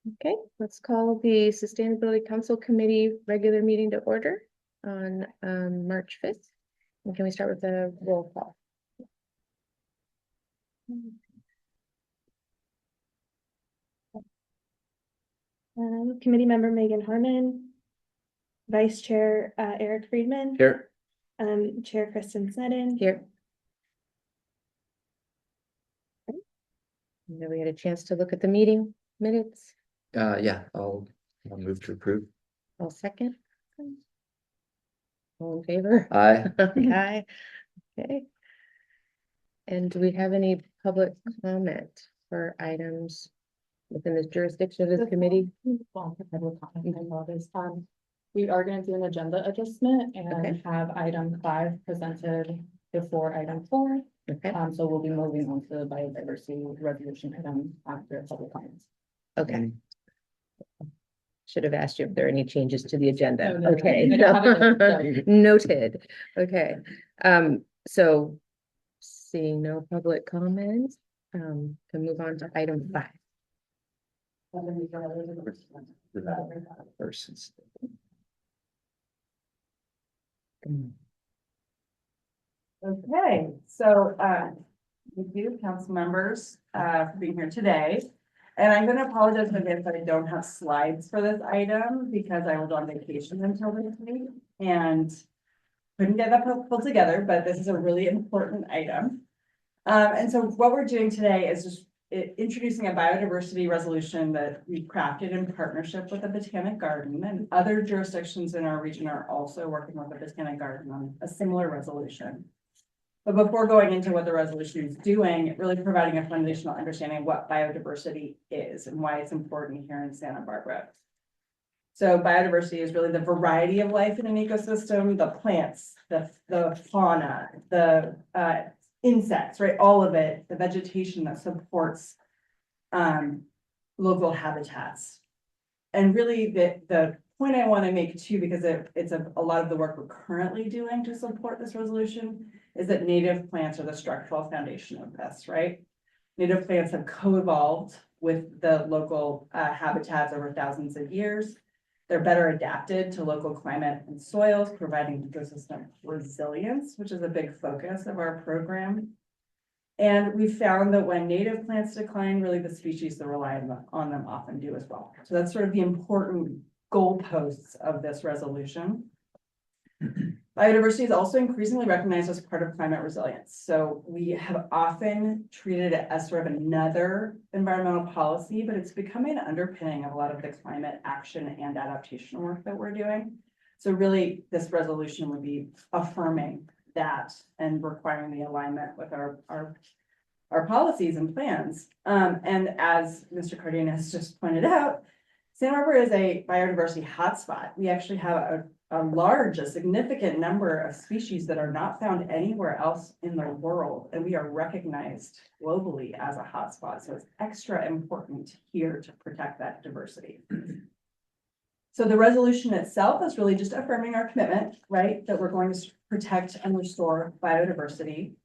Okay, let's call the Sustainability Council Committee regular meeting to order on March 5th. And can we start with the roll call? Committee member Megan Harmon, Vice Chair Eric Friedman, Here. Chair Kristen Sneddon. Here. And then we had a chance to look at the meeting minutes. Yeah, I'll move to approve. I'll second. All in favor? Aye. Aye. Okay. And do we have any public comment for items within this jurisdiction of this committee? We are going to do an agenda adjustment Okay. and have item 5 presented before item 4. Okay, So we'll be moving on to the biodiversity resolution item after public comments. okay. Should have asked you if there are any changes to the agenda. No, no, Okay. I don't have it yet, sorry. Noted. Okay. So seeing no public comments, can move on to item 5. Versus. Okay, so thank you, council members, for being here today. And I'm gonna apologize in advance that I don't have slides for this item because I was on vacation until this week and couldn't get that pulled together, but this is a really important item. And so what we're doing today is just introducing a biodiversity resolution that we crafted in partnership with the Botanic Garden, and other jurisdictions in our region are also working with the Botanic Garden on a similar resolution. But before going into what the resolution is doing, really providing a foundational understanding of what biodiversity is and why it's important here in Santa Barbara. So biodiversity is really the variety of life in an ecosystem, the plants, the fauna, the insects, right? All of it, the vegetation that supports local habitats. And really the point I want to make too, because it's a lot of the work we're currently doing to support this resolution, is that native plants are the structural foundation of this, right? Native plants have co-evolved with the local habitats over thousands of years. They're better adapted to local climate and soils, providing ecosystem resilience, which is a big focus of our program. And we found that when native plants decline, really the species that rely on them often do as well. So that's sort of the important goalposts of this resolution. Biodiversity is also increasingly recognized as part of climate resilience. So we have often treated it as sort of another environmental policy, but it's becoming an underpinning of a lot of the climate action and adaptation work that we're doing. So really, this resolution would be affirming that and requiring the alignment with our policies and plans. And as Mr. Cardenas just pointed out, Santa Barbara is a biodiversity hotspot. We actually have a significant number of species that are not found anywhere else in the world, and we are recognized globally as a hotspot. So it's extra important here to protect that diversity. So the resolution itself is really just affirming our commitment, right, that we're going to protect and restore biodiversity.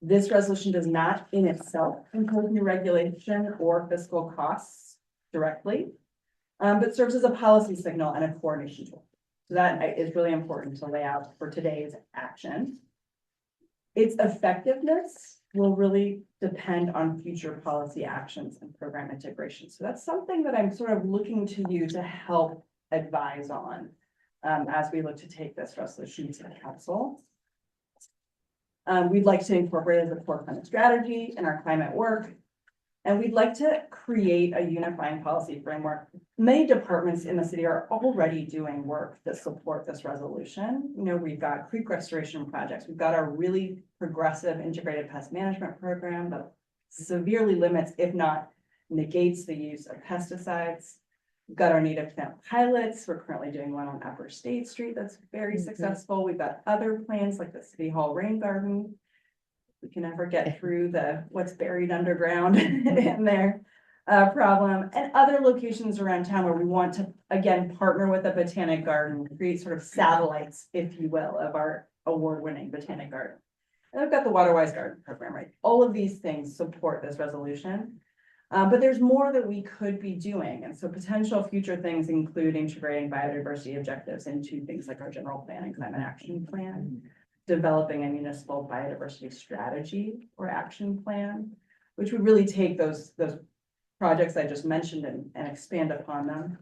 This resolution does not in itself impose new regulation or fiscal costs directly, but serves as a policy signal and a coordination tool. So that is really important to lay out for today's action. Its effectiveness will really depend on future policy actions and program integration. So that's something that I'm sort of looking to you to help advise on as we look to take this resolution to the council. We'd like to incorporate it as a core climate strategy in our climate work. And we'd like to create a unifying policy framework. Many departments in the city are already doing work that support this resolution. You know, we've got creek restoration projects. We've got our really progressive integrated pest management program that severely limits, if not negates, the use of pesticides. We've got our native plant pilots. We're currently doing one on Upper State Street that's very successful. We've got other plans like the City Hall Rain Garden. We can never get through the what's buried underground in there problem, and other locations around town where we want to, again, partner with the Botanic Garden, create sort of satellites, if you will, of our award-winning Botanic Garden. And we've got the Waterwise Garden program, right? All of these things support this resolution. But there's more that we could be doing, and so potential future things include integrating biodiversity objectives into things like our general plan and climate action plan, developing a municipal biodiversity strategy or action plan, which would really take those projects I just mentioned and expand upon them.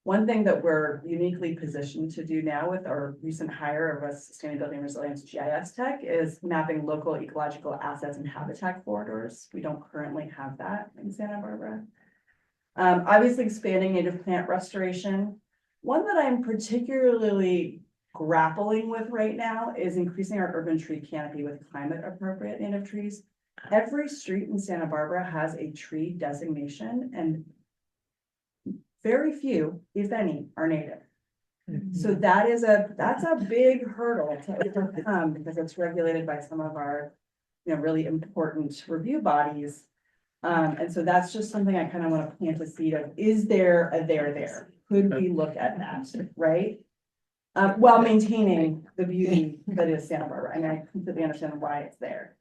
One thing that we're uniquely positioned to do now with our recent hire of a sustainability and resilience GIS tech is mapping local ecological assets and habitat corridors. We don't currently have that in Santa Barbara. Obviously expanding native plant restoration. One that I'm particularly grappling with right now is increasing our urban tree canopy with climate appropriate native trees. Every street in Santa Barbara has a tree designation and very few, if any, are native. So that's a big hurdle to overcome because it's regulated by some of our, really important review bodies. And so that's just something I kind of want to plant a seed of, is there a there? Could we look at that, right? While maintaining the beauty that is Santa Barbara, and I completely understand why it's there.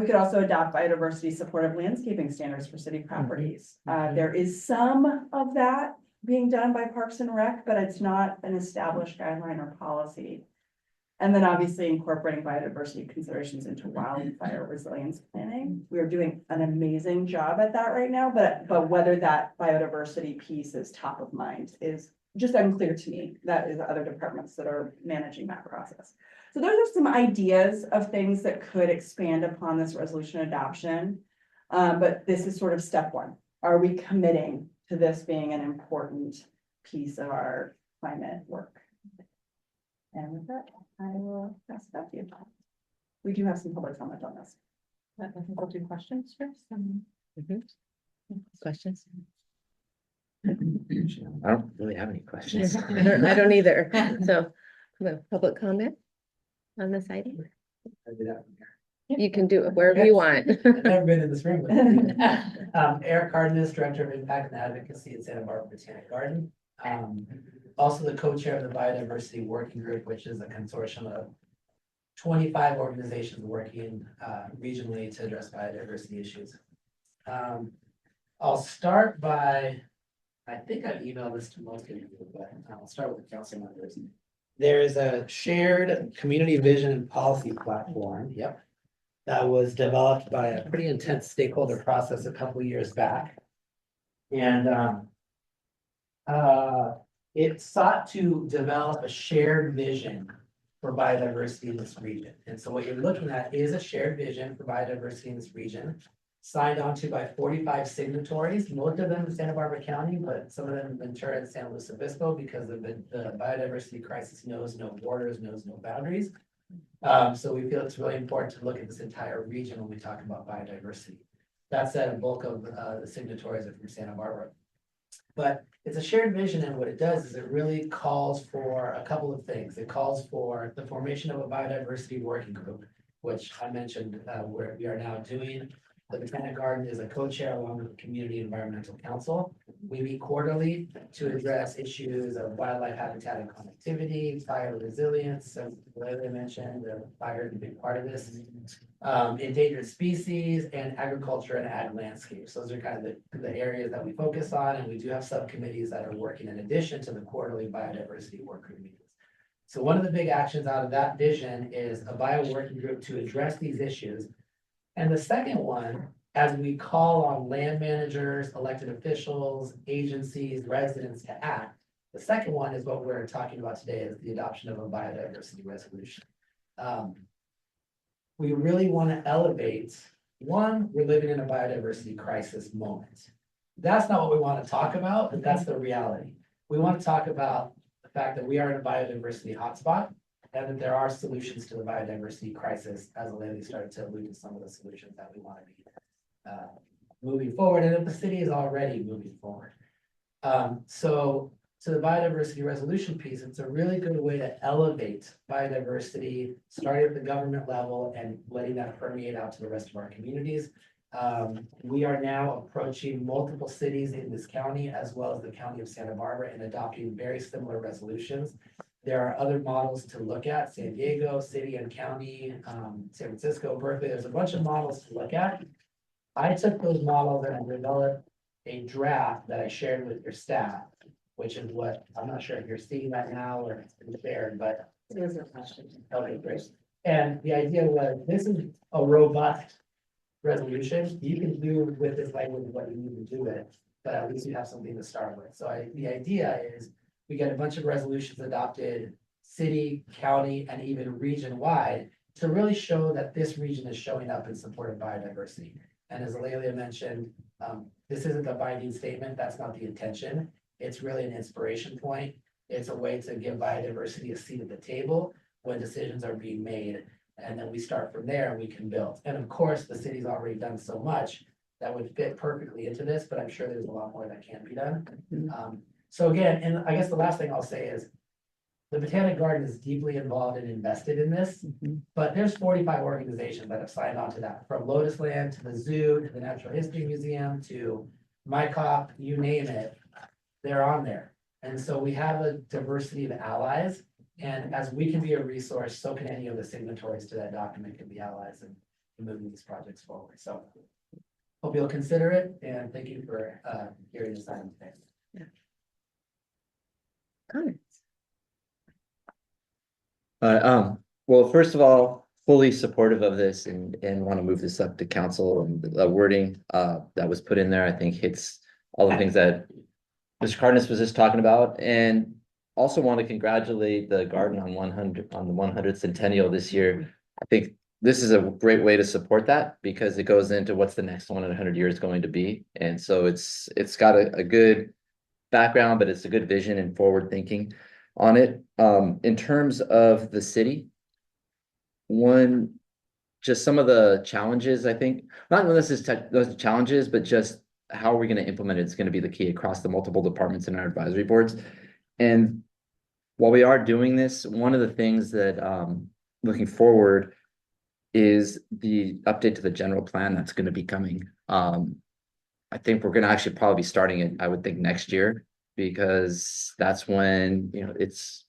We could also adopt biodiversity supportive landscaping standards for city properties. There is some of that being done by Parks and Rec, but it's not an established guideline or policy. And then obviously incorporating biodiversity considerations into wildfire resilience planning. We're doing an amazing job at that right now, but whether that biodiversity piece is top of mind is just unclear to me. That is other departments that are managing that process. So those are some ideas of things that could expand upon this resolution adoption. But this is sort of step one. Are we committing to this being an important piece of our climate work? And with that, I will pass it back to you. We do have some public comment on this. I think we'll do questions first. Questions? I don't really have any questions. I don't either. So, the public comment on this item? You can do it wherever you want. I've never been in this room. But, Eric Cardenas, Director of Impact and Advocacy at Santa Barbara Botanic Garden. Also the co-chair of the Biodiversity Working Group, which is a consortium of 25 organizations working regionally to address biodiversity issues. I'll start by, I think I've emailed this to most of you, but I'll start with the council members. There is a shared community vision and policy platform, that was developed by a pretty intense stakeholder process a couple of years back. And it sought to develop a shared vision for biodiversity in this region. And so what you're looking at is a shared vision for biodiversity in this region, signed onto by 45 signatories, most of them in Santa Barbara County, but some of them in Ventura and San Luis Obispo, because of the biodiversity crisis knows no borders, knows no boundaries. So we feel it's really important to look at this entire region when we talk about biodiversity. That said, a bulk of the signatories are from Santa Barbara. But it's a shared vision, and what it does is it really calls for a couple of things. It calls for the formation of a biodiversity working group, which I mentioned where we are now doing. The Botanic Garden is a co-chair along with the Community Environmental Council. We meet quarterly to address issues of wildlife habitat and connectivity, fire resilience, as Larry mentioned, the fire is a big part of this. Endangered species and agriculture and ag landscapes. Those are kind of the areas that we focus on, and we do have subcommittees that are working in addition to the quarterly biodiversity work group meetings. So one of the big actions out of that vision is a bio working group to address these issues. And the second one, as we call on land managers, elected officials, agencies, residents to act, the second one is what we're talking about today, is the adoption of a biodiversity resolution. We really want to elevate, one, we're living in a biodiversity crisis moment. That's not what we want to talk about, but that's the reality. We want to talk about the fact that we are in a biodiversity hotspot, and that there are solutions to the biodiversity crisis, as Lily started to allude to some of the solutions that we want to be moving forward, and that the city is already moving forward. So to the biodiversity resolution piece, it's a really good way to elevate biodiversity, starting at the government level and letting that permeate out to the rest of our communities. We are now approaching multiple cities in this county, as well as the county of Santa Barbara, and adopting very similar resolutions. There are other models to look at: San Diego, city and county, San Francisco, Berkeley. There's a bunch of models to look at. I took those models and I developed a draft that I shared with your staff, which is what, I'm not sure if you're seeing that now or it's been shared, but. There's a question. Okay, great. And the idea was, this is a robust resolution. You can do with this language what you need to do it, but at least you have something to start with. So the idea is we get a bunch of resolutions adopted, city, county, and even region-wide, to really show that this region is showing up in support of biodiversity. And as Lelia mentioned, this isn't a binding statement. That's not the intention. It's really an inspiration point. It's a way to give biodiversity a seat at the table when decisions are being made. And then we start from there and we can build. And of course, the city's already done so much that would fit perfectly into this, but I'm sure there's a lot more that can be done. So again, and I guess the last thing I'll say is the Botanic Garden is deeply involved and invested in this, but there's 45 organizations that have signed on to that, from Lotus Land to the zoo, to the Natural History Museum, to MyCop, you name it, they're on there. And so we have a diversity of allies, and as we can be a resource, so can any of the signatories to that document can be allies in moving these projects forward. So hope you'll consider it, and thank you for hearing this item today. Comments? Well, first of all, fully supportive of this and want to move this up to council, and the wording that was put in there, I think hits all the things that Mr. Cardenas was just talking about, and also want to congratulate the garden on 100 on the 100th centennial this year. I think this is a great way to support that because it goes into what's the next one in 100 years going to be, and so it's got a good background, but it's a good vision and forward thinking on it. In terms of the city, just some of the challenges, I think, not unless it's those challenges, but just how are we going to implement it is going to be the key across the multiple departments in our advisory boards. And while we are doing this, one of the things that looking forward is the update to the general plan that's going to be coming. I think we're going to actually probably be starting it, I would think, next year, because that's when, it's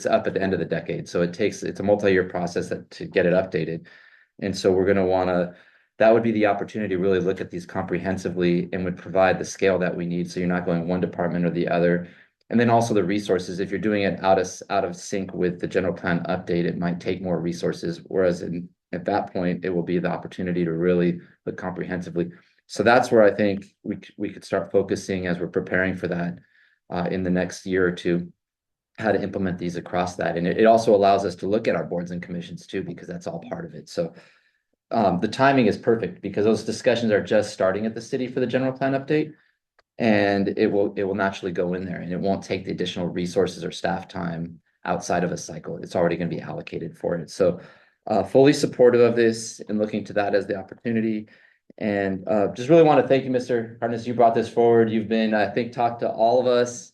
up at the end of the decade. So it's a multi-year process to get it updated. And so we're going to want to, that would be the opportunity to really look at these comprehensively and would provide the scale that we need. So you're not going one department or the other. And then also the resources, if you're doing it out of sync with the general plan update, it might take more resources. Whereas at that point, it will be the opportunity to really look comprehensively. So that's where I think we could start focusing as we're preparing for that in the next year or two, how to implement these across that. And it also allows us to look at our boards and commissions too, because that's all part of it. So the timing is perfect because those discussions are just starting at the city for the general plan update. And it will naturally go in there, and it won't take the additional resources or staff time outside of a cycle. It's already going to be allocated for it. So fully supportive of this and looking to that as the opportunity. And just really want to thank you, Mr. Cardenas. You brought this forward. You've been, I think, talked to all of us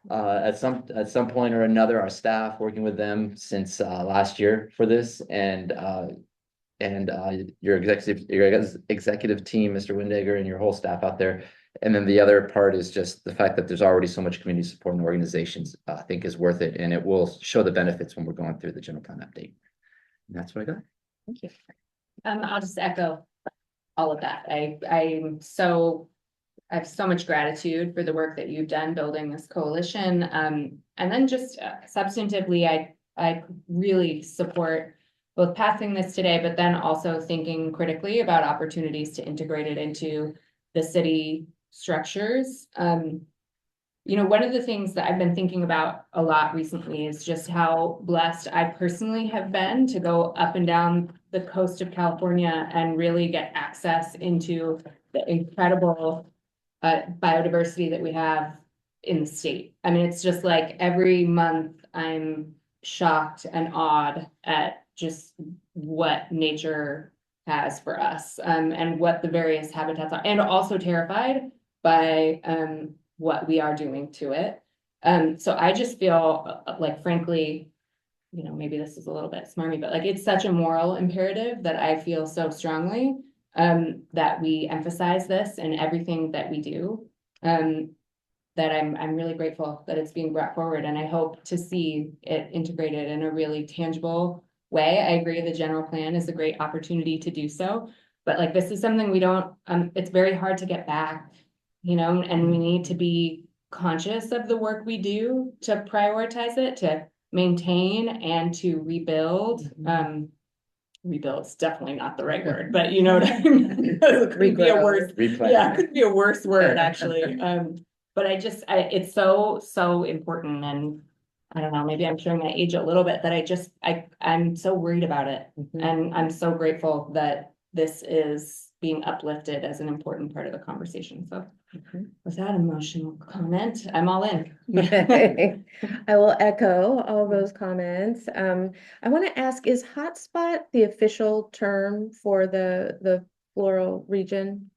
at some point or another, our staff, working with them since last year for this, and your executive team, Mr. Windegger, and your whole staff out there. And then the other part is just the fact that there's already so much community support in organizations, I think is worth it. And it will show the benefits when we're going through the general plan update. And that's what I got. Thank you. I'll just echo all of that. I have so much gratitude for the work that you've done building this coalition. And then just substantively, I really support both passing this today, but then also thinking critically about opportunities to integrate it into the city structures. One of the things that I've been thinking about a lot recently is just how blessed I personally have been to go up and down the coast of California and really get access into the incredible biodiversity that we have in the state. I mean, it's just like every month I'm shocked and awed at just what nature has for us, and what the various habitats are, and also terrified by what we are doing to it. So I just feel like, frankly, maybe this is a little bit smarmy, but like it's such a moral imperative that I feel so strongly that we emphasize this in everything that we do. That I'm really grateful that it's being brought forward, and I hope to see it integrated in a really tangible way. I agree the general plan is a great opportunity to do so, But like, this is something we don't, it's very hard to get back, you know, and we need to be conscious of the work we do to prioritize it, to maintain and to rebuild. Rebuild's definitely not the right word, but you know what I mean? It could be a worse, Replan. yeah, it could be a worse word, actually. But it's so important, and I don't know, maybe I'm showing my age a little bit, that I'm so worried about it. Mhm. And I'm so grateful that this is being uplifted as an important part of the conversation. So Mhm. with that emotional comment, I'm all in. I will echo all those comments. I want to ask, is hotspot the official term for the floral region?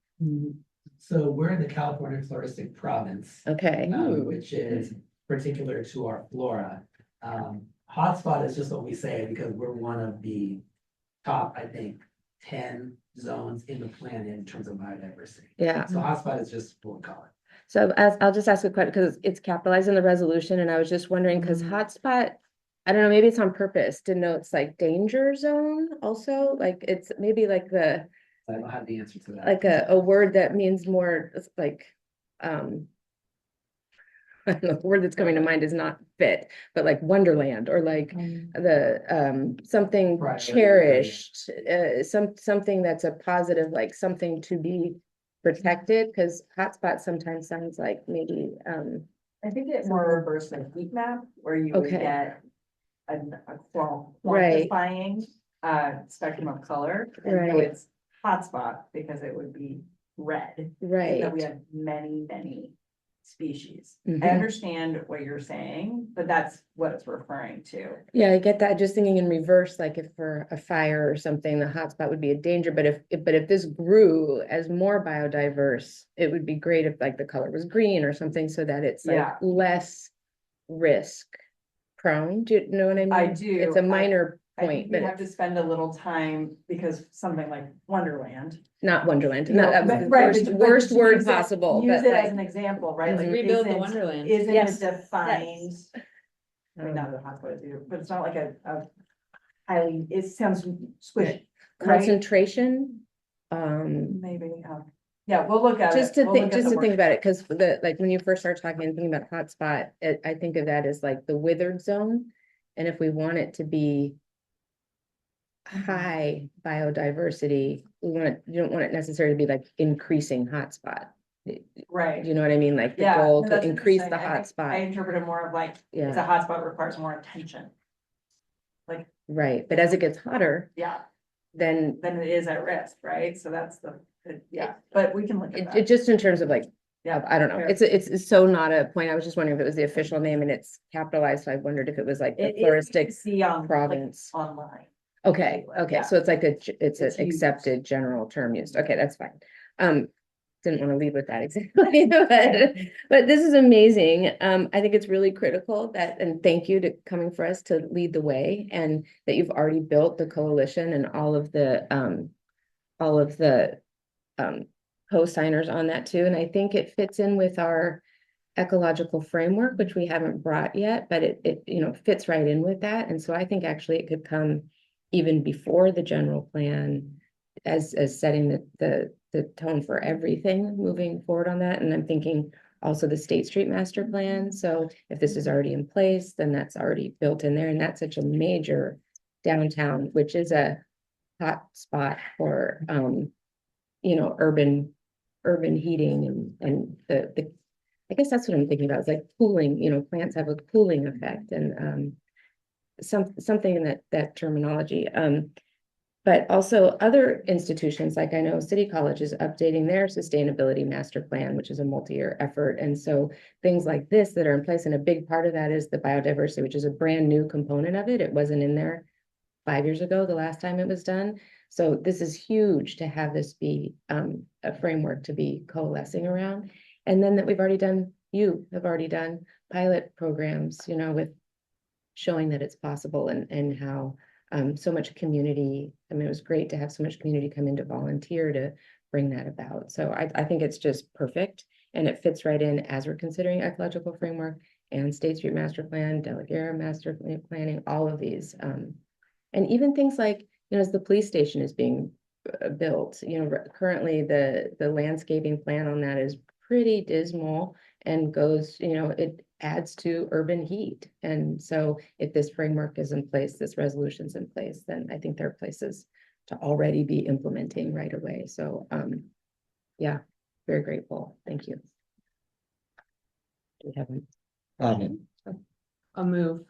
So we're in the California floristic province, Okay. which is particular to our flora. Hotspot is just what we say because we're one of the top, I think, 10 zones in the planet in terms of biodiversity. Yeah. So hotspot is just what we call it. So I'll just ask a question because it's capitalized in the resolution, and I was just wondering, because hotspot, I don't know, maybe it's on purpose, denotes like danger zone also, like it's maybe like I don't have the answer to that. like a word that means more like, I don't know, the word that's coming to mind is not fit, but like Wonderland or like something Right. cherished, something that's a positive, like something to be protected, because hotspot sometimes sounds like maybe I think it more reverse the heat map where you would Okay. get a Right. quantifying spectrum of color. And so Right. it's hotspot because it would be red. And right. that we have many, many species. Mhm. I understand what you're saying, but that's what it's referring to. Yeah, I get that. Just thinking in reverse, like if for a fire or something, the hotspot would be a danger. But if this grew as more biodiverse, it would be great if like the color was green or something so that it's like Yeah. less risk prone. Do you know what I mean? I do. It's a minor I think point, we but have to spend a little time because something like Wonderland. not Wonderland. You know, Not, that was but- the right, worst, but worst to word use it- possible. Use but it as like, an example, right? Like Rebuild the isn't- Wonderland. Isn't Yes. it defined? I mean, not the hotspot is either, but it's not like a highly, it sounds squishy, right? concentration. Maybe, yeah, we'll look at it. Just to We'll think, look at just the to think work. about it, because like when you first start talking and thinking about hotspot, I think of that as like the withered zone. And if we want it to be high biodiversity, you don't want it necessarily to be like increasing hotspot. Right. You know what I mean? Like the Yeah, goal no, to that's increase the interesting. I think I hotspot. interpret it more of like, it's a Yeah, hotspot requires more attention. right. But as it gets hotter, Yeah, then then it is at risk, right? So that's yeah, but we can look at it that. just in terms of like, Yeah, I don't know. fair. It's so not a point. I was just wondering if it was the official name and it's capitalized. So I wondered if it was like the It is, floristic see, like, province. online. Okay, okay, Yeah. so it's like it's It's an used. accepted general term used. Okay, that's fine. Didn't want to leave with that exactly, but this is amazing. I think it's really critical that, and thank you to coming for us to lead the way, and that you've already built the coalition and all of the co-signers on that too. And I think it fits in with our ecological framework, which we haven't brought yet, but it fits right in with that. And so I think actually it could come even before the general plan as setting the tone for everything moving forward on that. And I'm thinking also the State Street Master Plan. So if this is already in place, then that's already built in there. And that's such a major downtown, which is a hot spot for urban heating and the I guess that's what I'm thinking about. It's like cooling, plants have a cooling effect and something in that terminology. But also other institutions, like I know City College is updating their sustainability master plan, which is a multi-year effort. And so things like this that are in place, and a big part of that is the biodiversity, which is a brand new component of it. It wasn't in there 5 years ago, the last time it was done. So this is huge to have this be a framework to be coalescing around. And then that you have already done pilot programs, with showing that it's possible and how so much community, I mean, it was great to have so much community come in to volunteer to bring that about. So I think it's just perfect and it fits right in as we're considering ecological framework and State Street Master Plan, De La Guerra Master Planning, all of these. And even things like, as the police station is being built, currently the landscaping plan on that is pretty dismal and goes, it adds to urban heat. And so if this framework is in place, this resolution's in place, then I think there are places to already be implementing right away. So, yeah, very grateful. Thank you. Do we have I'll move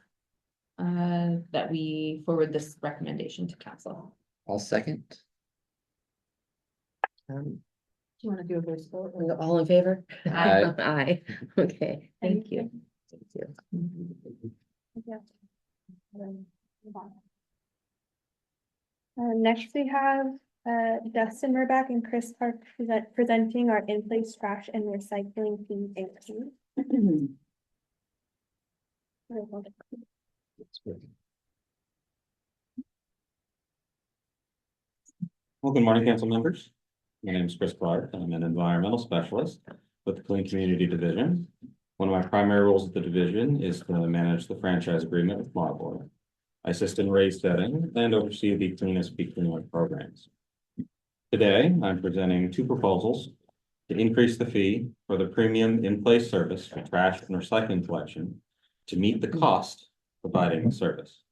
that we forward this recommendation to council. I'll second. um, Do you want to do a voice vote? all in favor? Aye. Aye. Okay, thank you. Thank you. Next we have Dustin Murback and Chris Park presenting our in-place trash and recycling fee increase. Well, good morning, council members. My name is Chris Clark, and I'm an environmental specialist with the Clean Community Division. One of my primary roles at the division is to manage the franchise agreement with Marlboro. I assist in rate setting and oversee the Clean SP Cleanway programs. Today, I'm presenting two proposals to increase the fee for the premium in-place service for trash and recycling collection to meet the cost of providing the service.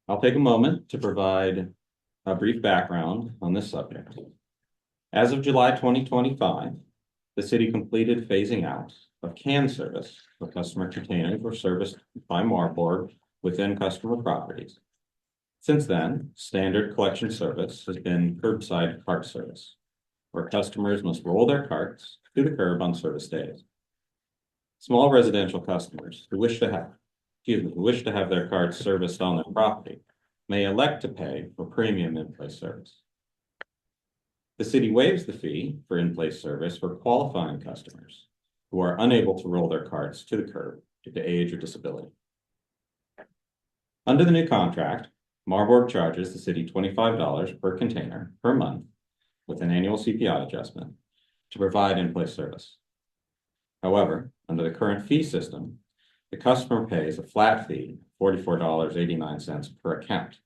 I'll take a moment to provide a brief background on this subject. As of July 2025, the city completed phasing out of can service for customer containers were serviced by Marburg within customer properties. Since then, standard collection service has been curbside cart service, where customers must roll their carts to the curb on service days. Small residential customers who wish to have their carts serviced on their property may elect to pay for premium in-place service. The city waives the fee for in-place service for qualifying customers who are unable to roll their carts to the curb due to age or disability. Under the new contract, Marburg charges the city $25 per container per month with an annual CPI adjustment to provide in-place service. However, under the current fee system, the customer pays a flat fee of $44.89 per account,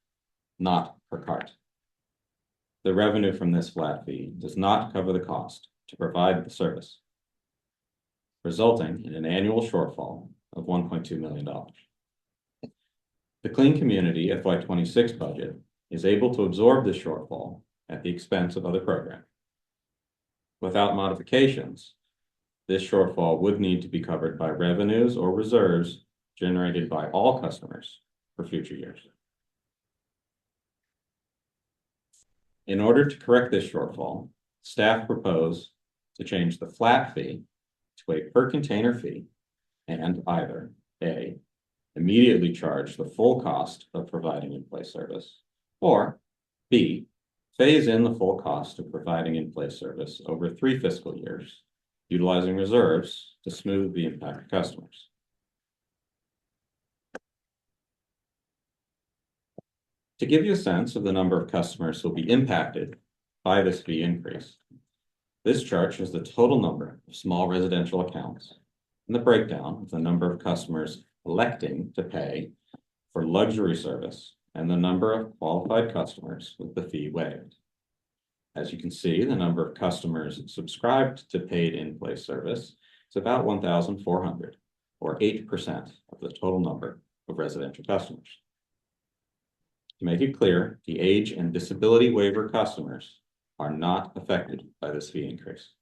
not per cart. The revenue from this flat fee does not cover the cost to provide the service, resulting in an annual shortfall of $1.2 million. The Clean Community FY26 budget is able to absorb this shortfall at the expense of other programs. Without modifications, this shortfall would need to be covered by revenues or reserves generated by all customers for future years. In order to correct this shortfall, staff propose to change the flat fee to a per container fee and either A, immediately charge the full cost of providing in-place service, or B, phase in the full cost of providing in-place service over 3 fiscal years, utilizing reserves to smooth the impact of customers. To give you a sense of the number of customers who will be impacted by this fee increase, this chart shows the total number of small residential accounts and the breakdown of the number of customers electing to pay for luxury service and the number of qualified customers with the fee waived. As you can see, the number of customers subscribed to paid in-place service is about 1,400, or 8% of the total number of residential customers. To make it clear, the age and disability waiver customers are not affected by this fee increase.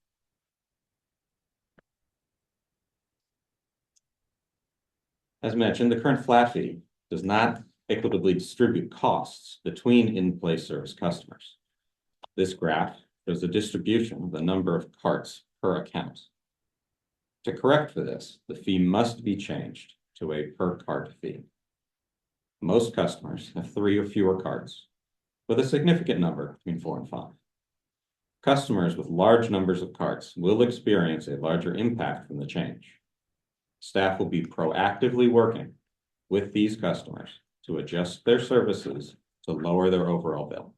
As mentioned, the current flat fee does not equitably distribute costs between in-place service customers. This graph shows the distribution of the number of carts per account. To correct for this, the fee must be changed to a per cart fee. Most customers have 3 or fewer carts, with a significant number between 4 and 5. Customers with large numbers of carts will experience a larger impact from the change. Staff will be proactively working with these customers to adjust their services to lower their overall bill.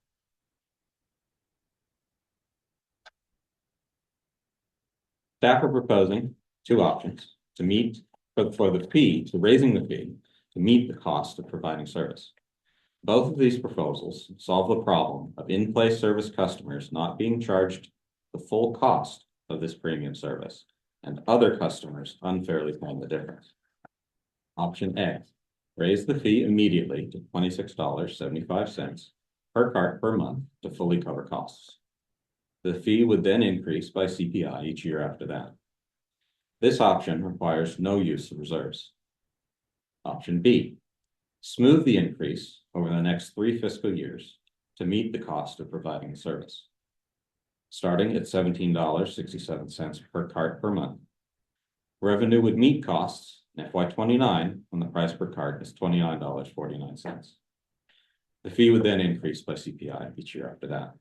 Staff are proposing 2 options to meet for the fee, to raising the fee to meet the cost of providing service. Both of these proposals solve the problem of in-place service customers not being charged the full cost of this premium service and other customers unfairly paying the difference. Option A, raise the fee immediately to $26.75 per cart per month to fully cover costs. The fee would then increase by CPI each year after that. This option requires no use of reserves. Option B, smooth the increase over the next 3 fiscal years to meet the cost of providing the service. Starting at $17.67 per cart per month. Revenue would meet costs in FY 29 when the price per cart is $29.49. The fee would then increase by CPI each year after that.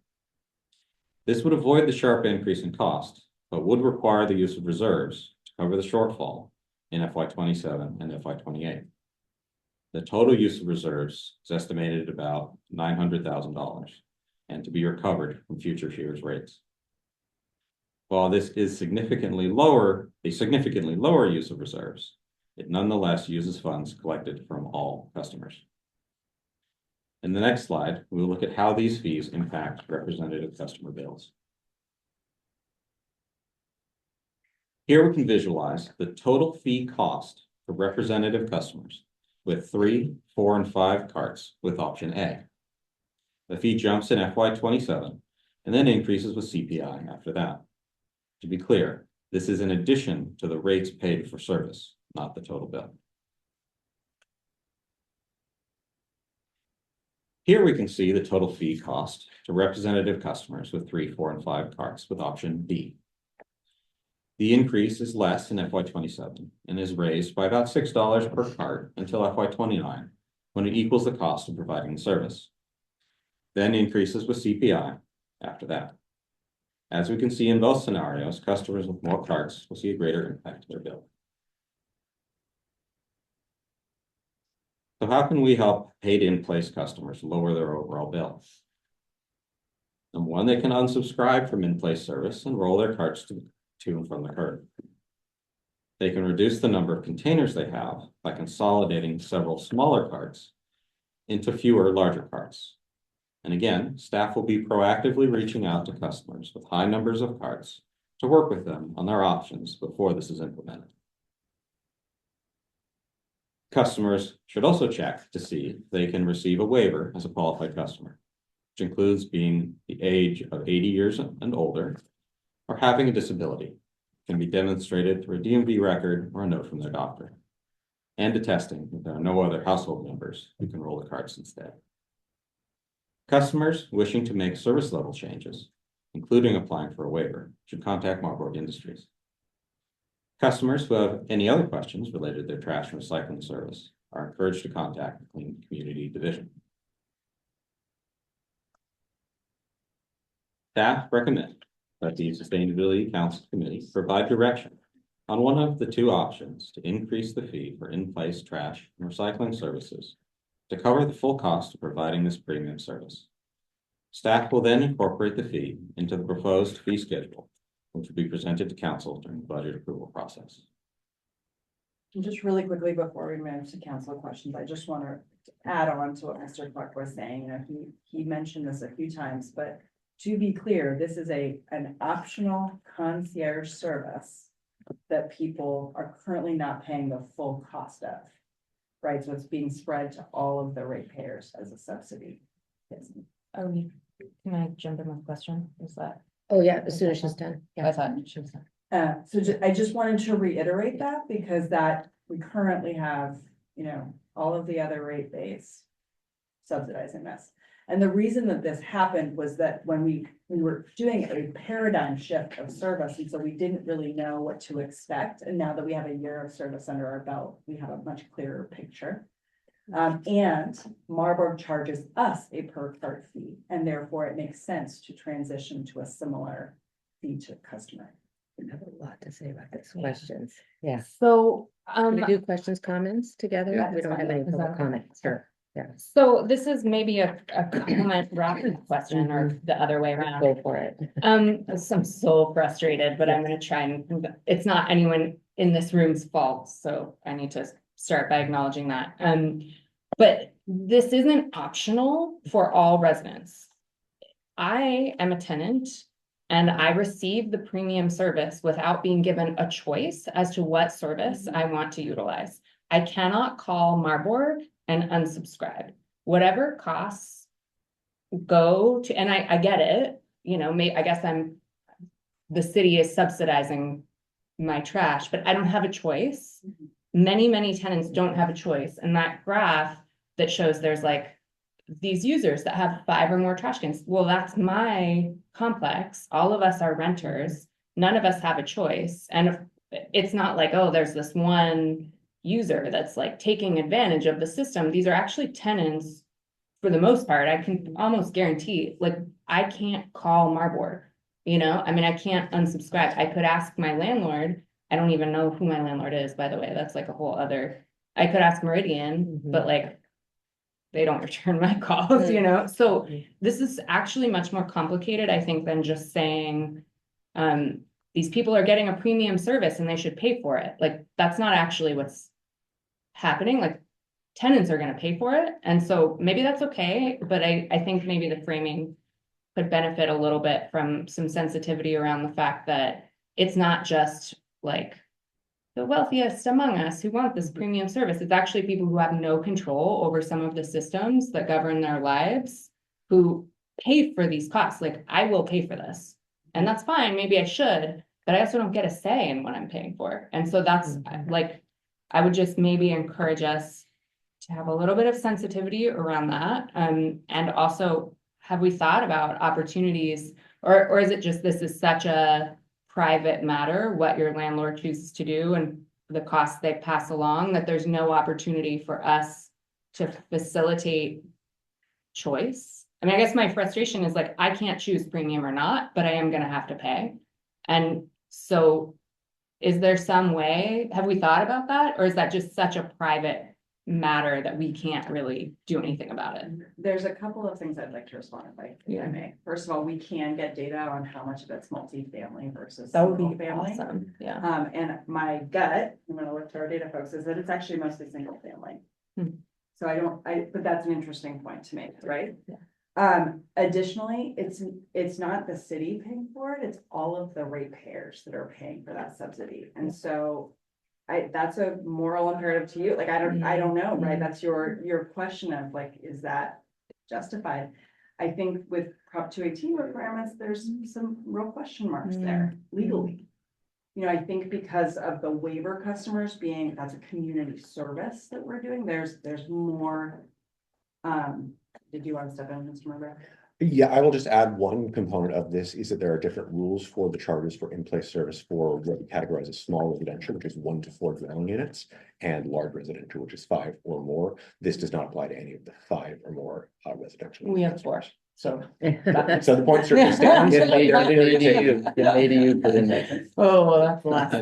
This would avoid the sharp increase in cost, but would require the use of reserves to cover the shortfall in FY 27 and FY 28. The total use of reserves is estimated at about $900,000 and to be recovered from future years' rates. While this is a significantly lower use of reserves, it nonetheless uses funds collected from all customers. In the next slide, we will look at how these fees impact representative customer bills. Here we can visualize the total fee cost for representative customers with 3, 4, and 5 carts with option A. The fee jumps in FY 27 and then increases with CPI after that. To be clear, this is in addition to the rates paid for service, not the total bill. Here we can see the total fee cost to representative customers with 3, 4, and 5 carts with option B. The increase is less in FY 27 and is raised by about $6 per cart until FY 29, when it equals the cost of providing the service. Then increases with CPI after that. As we can see in both scenarios, customers with more carts will see a greater impact to their bill. So how can we help paid in-place customers lower their overall bill? Number one, they can unsubscribe from in-place service and roll their carts to and from the curb. They can reduce the number of containers they have by consolidating several smaller carts into fewer larger carts. And again, staff will be proactively reaching out to customers with high numbers of carts to work with them on their options before this is implemented. Customers should also check to see if they can receive a waiver as a qualified customer, which includes being the age of 80 years and older, or having a disability, can be demonstrated through a DMV record or a note from their doctor, and attesting that there are no other household members who can roll the carts instead. Customers wishing to make service level changes, including applying for a waiver, should contact Marburg Industries. Customers who have any other questions related to their trash and recycling service are encouraged to contact the Clean Community Division. Staff recommend that the Sustainability Council Committee provide direction on one of the 2 options to increase the fee for in-place trash and recycling services to cover the full cost of providing this premium service. Staff will then incorporate the fee into the proposed fee schedule, which will be presented to council during the budget approval process. And just really quickly before we move to council questions, I just want to add on to what Mr. Clark was saying. You know, he mentioned this a few times, but to be clear, this is an optional concierge service that people are currently not paying the full cost of, right? So it's being spread to all of the ratepayers as a subsidy. Yes. Oh, can I jump in with a question? Is that? Oh, yeah, as soon as she's done. I Yeah. thought she was. I just wanted to reiterate that because that we currently have, you know, all of the other rate base subsidizing this. And the reason that this happened was that when we were doing a paradigm shift of service, and so we didn't really know what to expect. And now that we have a year of service under our belt, we have a much clearer picture. And Marburg charges us a per cart fee, and therefore it makes sense to transition to a similar fee to customer. I have a lot to say about these questions. Yeah. So, Can we do questions, comments together? Yeah, We that's don't have fine. any Is that public okay? comments. Sure. Yeah. so this is maybe a comment rapid question or the other way around. Go for it. I'm so frustrated, but I'm gonna try and, it's not anyone in this room's fault, so I need to start by acknowledging that. But this isn't optional for all residents. I am a tenant and I receive the premium service without being given a choice as to what service I want to utilize. I cannot call Marburg and unsubscribe. Whatever costs go to, and I get it, you know, I guess the city is subsidizing my trash, but I don't have a choice. Many tenants don't have a choice. And that graph that shows there's like these users that have 5 or more trash cans. Well, that's my complex. All of us are renters. None of us have a choice. And it's not like, oh, there's this one user that's like taking advantage of the system. These are actually tenants for the most part. I can almost guarantee, like, I can't call Marburg, you know? I mean, I can't unsubscribe. I could ask my landlord. I don't even know who my landlord is, by the way. That's like a whole other, I could ask Meridian, but like, they don't return my calls, you know? So this is actually much more complicated, I think, than just saying, these people are getting a premium service and they should pay for it. Like, that's not actually what's happening. Like, tenants are gonna pay for it. And so maybe that's okay, but I think maybe the framing could benefit a little bit from some sensitivity around the fact that it's not just like the wealthiest among us who want this premium service. It's actually people who have no control over some of the systems that govern their lives, who pay for these costs. Like, I will pay for this, and that's fine. Maybe I should, but I also don't get a say in what I'm paying for. And so that's like, I would just maybe encourage us to have a little bit of sensitivity around that. And also, have we thought about opportunities, or is it just, this is such a private matter, what your landlord chooses to do and the costs they pass along, that there's no opportunity for us to facilitate choice? I mean, I guess my frustration is like, I can't choose premium or not, but I am gonna have to pay. And so is there some way, have we thought about that? Or is that just such a private matter that we can't really do anything about it? There's a couple of things I'd like to respond if I may. First of all, we can get data on how much of it's multifamily versus That would single be family. awesome, yeah. And my gut, I'm gonna look to our data folks, is that it's actually mostly single family. So but that's an interesting point to make, right? Yeah. Additionally, it's not the city paying for it, it's all of the ratepayers that are paying for that subsidy. And so that's a moral imperative to you. Like, I don't know, right? That's your question of like, is that justified? I think with Prop 218 requirements, there's some real question marks there legally. You know, I think because of the waiver customers being, that's a community service that we're doing, there's more. Did you want to step in, Mr. Murray? Yeah, I will just add one component of this is that there are different rules for the charters for in-place service for what we categorize as small residential, which is 1 to 4 dwelling units, and large residential, which is 5 or more. This does not apply to any of the 5 or more residential. We have 4, so. So the point certainly stands. It made you put in there. Oh, well, that's the last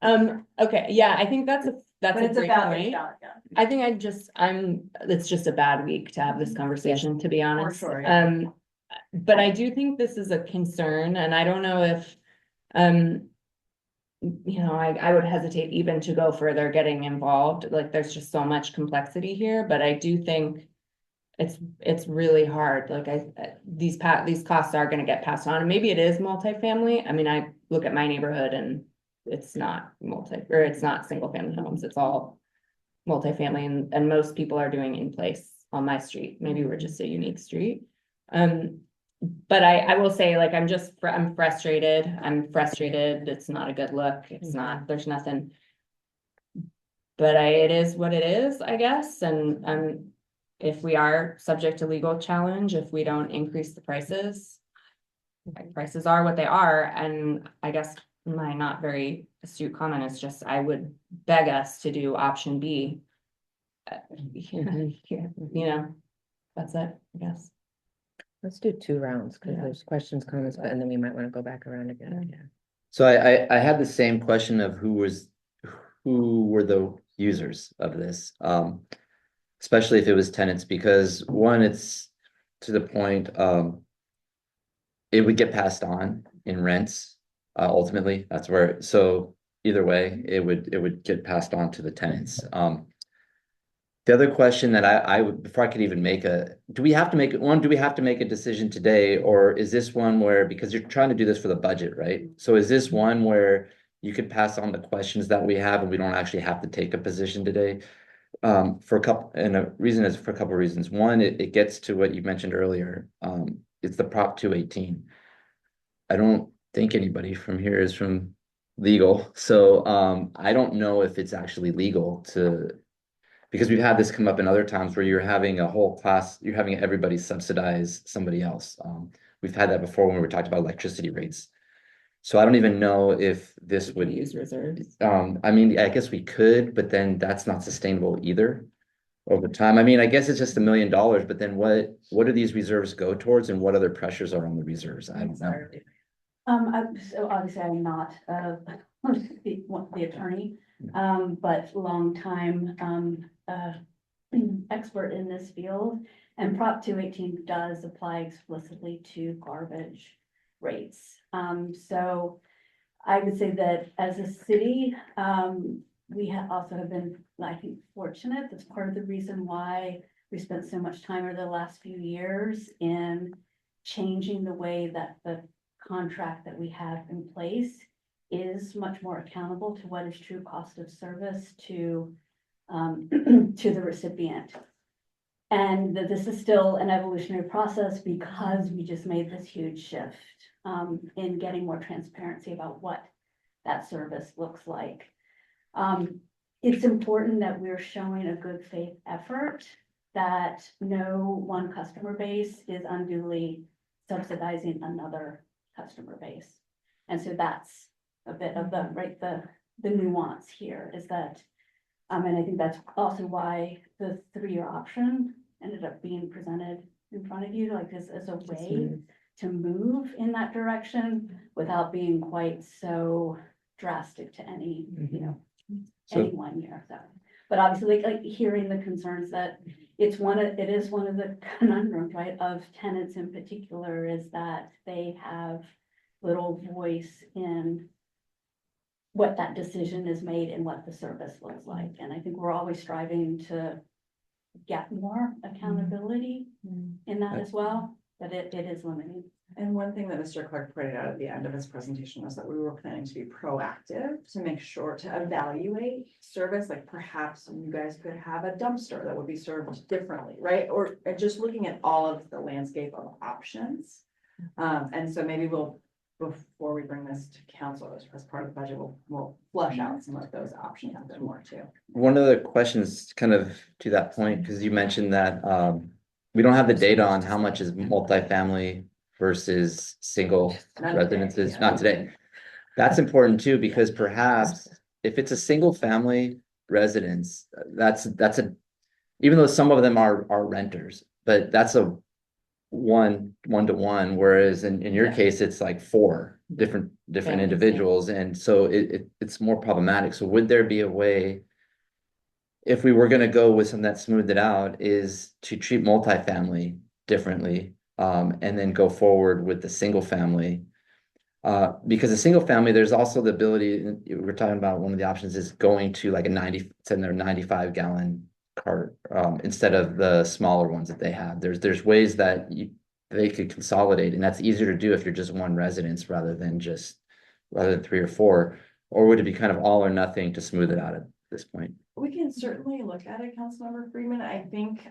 thing. Okay, yeah, I think that's But a it's a great valid point. shout, yeah. I think it's just a bad week to have this conversation, to be honest. sure, yeah. But I do think this is a concern, and I don't know if, you know, I would hesitate even to go further getting involved. Like, there's just so much complexity here, but I do think it's really hard. Like, these costs are gonna get passed on, and maybe it is multifamily. I mean, I look at my neighborhood and it's not it's not single family homes. It's all multifamily, and most people are doing in place on my street. Maybe we're just a unique street. But I will say, like, I'm frustrated. It's not a good look. It's not, there's nothing. But it is what it is, I guess. And if we are subject to legal challenge, if we don't increase the prices are what they are. And I guess my not very astute comment is just, I would beg us to do option B. You know, that's it, I guess. Let's do 2 rounds, because Yeah. there's questions, comments, and then we might want to go back around again. Yeah. So I had the same question of who were the users of this, especially if it was tenants, because one, it's to the point, it would get passed on in rents. Ultimately, that's where, so either way, it would get passed on to the tenants. The other question that I would, before I could even make do we have to make a decision today? Or is this one where, because you're trying to do this for the budget, right? So is this one where you could pass on the questions that we have and we don't actually have to take a position today? For a couple, and a reason is for a couple of reasons. One, it gets to what you mentioned earlier. It's the Prop 218. I don't think anybody from here is from legal, so I don't know if it's actually legal to, because we've had this come up in other times where you're having a whole class, you're having everybody subsidize somebody else. We've had that before when we were talking about electricity rates. So I don't even know if this would, Use reserves. I mean, I guess we could, but then that's not sustainable either over time. I mean, I guess it's just $1 million, but then what do these reserves go towards and what other pressures are on the reserves? I don't know. So obviously I'm not, the attorney, but longtime, expert in this field. And Prop 218 does apply explicitly to garbage rates. So I would say that as a city, we also have been, I think, fortunate. That's part of the reason why we spent so much time over the last few years in changing the way that the contract that we have in place is much more accountable to what is true cost of service to to the recipient. And that this is still an evolutionary process because we just made this huge shift in getting more transparency about what that service looks like. It's important that we're showing a good faith effort, that no one customer base is unduly subsidizing another customer base. And so that's a bit of the nuance here is that, and I think that's also why the 3-year option ended up being presented in front of you, like this as a way to move in that direction without being quite so drastic to any, you know, So- any 1 year. So, but obviously, like hearing the concerns that it is one of the conundrums, right, of tenants in particular, is that they have little voice in what that decision is made and what the service looks like. And I think we're always striving to get more accountability in that as well, but it is limiting. And one thing that Mr. Clark pointed out at the end of his presentation was that we were planning to be proactive to make sure to evaluate service, like perhaps you guys could have a dumpster that would be served differently, right? Or just looking at all of the landscape of options. And so maybe before we bring this to council as part of the budget, we'll flush out some of those options a bit more too. One of the questions kind of to that point, because you mentioned that we don't have the data on how much is multifamily versus single Not today, residences, yeah. not today. That's important too, because perhaps if it's a single family residence, even though some of them are renters, but that's a one to one, whereas in your case, it's like 4 different Families, yeah. individuals, and so it's more problematic. So would there be a way, if we were gonna go with something that smoothed it out, is to treat multifamily differently, and then go forward with the single family? Because a single family, there's also the ability, we're talking about one of the options is going to like a 95 gallon cart, instead of the smaller ones that they have. There's ways that they could consolidate, and that's easier to do if you're just one residence rather than 3 or 4. Or would it be kind of all or nothing to smooth it out at this point? We can certainly look at it, Councilmember Freeman. I think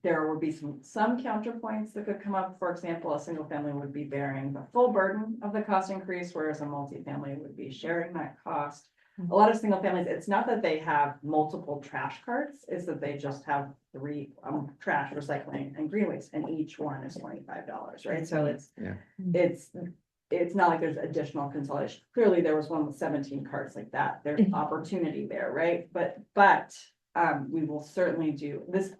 there would be some counterpoints that could come up. For example, a single family would be bearing the full burden of the cost increase, whereas a multifamily would be sharing that cost. A lot of single families, it's not that they have multiple trash carts, it's that they just have 3 trash, recycling, and green waste, and each one is $25, right? So it's not like there's additional consolidation. Clearly, there was one with 17 carts like that. There's opportunity there, right? But we will certainly do this.